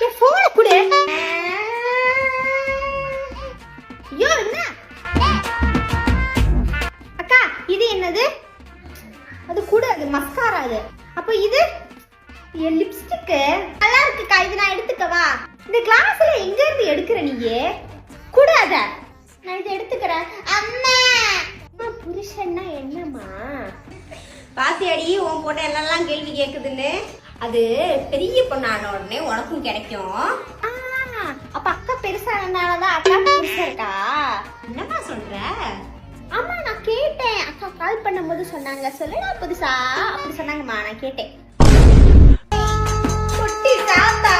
என் போனை குடு. ஐயோ என்ன அக்கா, இது என்னது? அது கூட அது மஸ்காரா. அது அப்ப இது என் லிப்ஸ்டிக் நல்லா இருக்குக்கா. இது நான் எடுத்துக்கவா? இந்த கிளாஸ்ல எங்க இருந்து எடுக்கிற நீயே? கூட அத நான் இதை எடுத்துக்கிறேன். அம்மா புருஷன்னா என்னம்மா? பாத்தியாடி உன் போட்ட எல்லாம் கேள்வி கேக்குதுன்னு. அது பெரிய பொண்ணான உடனே உனக்கும் கிடைக்கும். அப்ப அக்கா பெருசானதாலதான் அக்கா புருஷன் இருக்கா? என்னமா சொல்ற? ஆமா நான் கேட்டேன். அக்கா கால் பண்ணும்போது சொன்னாங்க சொல்லடா புதுசா அப்படி சொன்னாங்கம்மா. நான் கேட்டேன். குட்டி தாத்தா